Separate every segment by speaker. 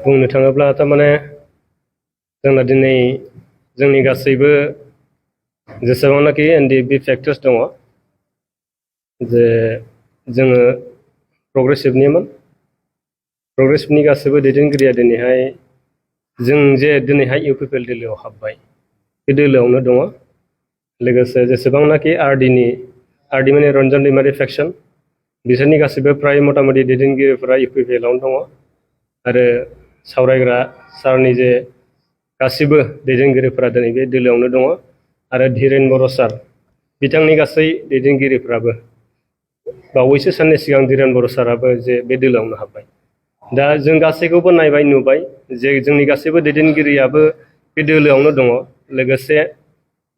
Speaker 1: बुंनो थाङोब्ला थारमाने जोंना दिनै जोंनि गासैबो जेसेबांनाखि एनडिएफबि फैक्टर्स दङ जे जोङो progressiveनि गासैबो दैदेनगिरिया दिनैहाय जों जे दिनैहाय इउपिपिएल दोलोआव हाबबाय बे दोलोआवनो दङ लोगोसे जेसेबांनाखि आरडि माने रन्जन दैमारि फेक्सन बिसोरनि गासैबो फ्राय मटामटि दैदेनगिरिफोरा इउपिपिएलआवनो दङ आरो सावरायग्रा सारनि जे गासिबो दैदेनगिरिफोरा दिनै बे दोलोआवनो दङ आरो धीरेन बर' सार बिथांनि गासै दैदेनगिरिफ्राबो बावैसो साननि सिगां धीरेन बर' साराबो जे बे दोलोआवनो हाबबाय दा जों गासैखौबो नायबाय नुबाय जे जोंनि गासैबो दैदेनगिरियाबो बे दोलोआवनो दङ लोगोसे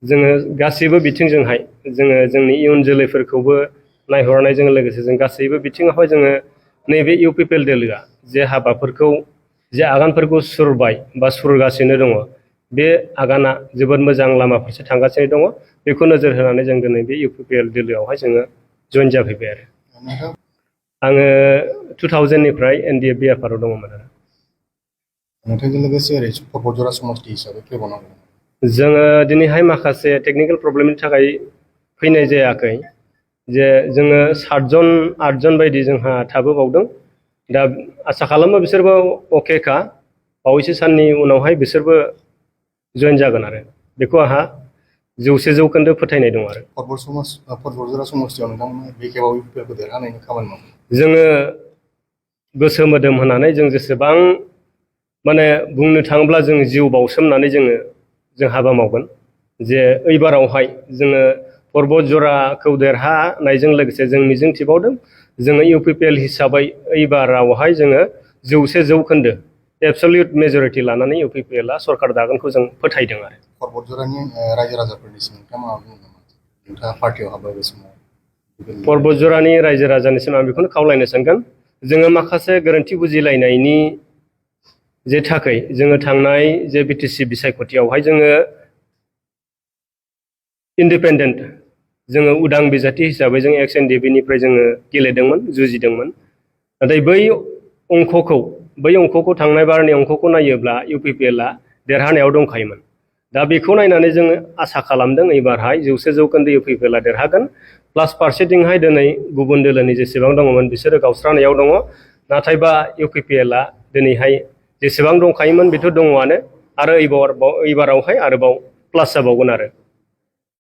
Speaker 1: जोङो गासैबो बिथिंजोंहाय जोङो जोंनि इयुन जोलैफोरखौबो नायहरनायजों लोगोसे जों गासैबो बिथिङावहाय जोङो नैबे इउपिपिएल दोलोआ जे हाबाफोरखौ जे आगानफोरखौ सुरबाय बा सुरगासिनो दङ बे आगाना जोबोद मोजां लामा फारसे थांगासिनो दङ बेखौ नोजोर होनानै जों दिनै बे इउपिपिएल दोलोआवहाय जोङो जइन जाफैबाय आरो आङो 2000निफ्राय एनडिएफबि आफादाव दङमोन आरो
Speaker 2: नोंथांजों लोगोसे ओरै परबतजरा समष्टि हिसाबै फैबावनांगौ
Speaker 1: जोङो दिनैहाय माखासे टेकनिकेल प्रब्लेमनि थाखाय फैनाय जायाखै जे जोङो 7 8 जन बायदि जोंहा थाबोबावदों दा आसा खालामो बिसोरबो अकेखा बावैसो साननि उनावहाय बिसोरबो जइन जागोन आरो बेखौ आंहा 100% फोथायनाय दं आरो
Speaker 2: परबतजरा समष्टियाव नोंथांमोना बे खेबाव इउपिपिएलखौ देरहानायनि खामानि मावो
Speaker 1: जोङो गोसो मोदोम होनानै जों जेसेबां माने बुंनो थाङोब्ला जों जिउ बावसोमनानै जों हाबा मावगोन जे ओइबारावहाय जोङो परबतजराखौ देरहानायजों लोगोसे जों मिजिं थिबावदों जोङो इउपिपिएल हिसाबै ओइबारावहाय जोङो 100% एबसलिउट मेजरिटि लानानै इउपिपिएलआ सरकार दागोनखौ जों फोथायदों आरो
Speaker 2: परबतजरानि रायजो राजाफोरनिसिम नोंथाङा मा बुंनो नामा नोंथाङा पार्टियाव हाबबाय बे समाव
Speaker 1: परबतजरानि रायजो राजानिसिम आं बेखौनो खावलायनो सानगोन जोङो माखासे गोरोन्थि बुजिलायनायनि जे थाखै जोङो थांनाय जे बिटिसि बिसायख'थियावहाय जोङो इन्डिपेन्डेन्ट जोङो उदां बिजाथि हिसाबै जों एक्स एनडिएफबिनिफ्राय जोङो गेलेदोंमोन जुजिदोंमोन नाथाय बै अंखखौ थांनाय बारनि अंखखौ नायोब्ला इउपिपिएलआ देरहानायाव दंखायोमोन दा बेखौ नायनानै जोङो आसा खालामदों एबारहाय 100% इउपिपिएलआ देरहागोन प्लास फारसेथिंहाय दिनै गुबुन दोलोनि जेसेबां दङमोन बिसोरो गावस्रानायाव दङ नाथायबा इउपिपिएलआ दिनैहाय जेसेबां दंखायोमोन बेथ' दङआनो आरो एबारावहाय आरोबाव प्लास जाबावगोन आरो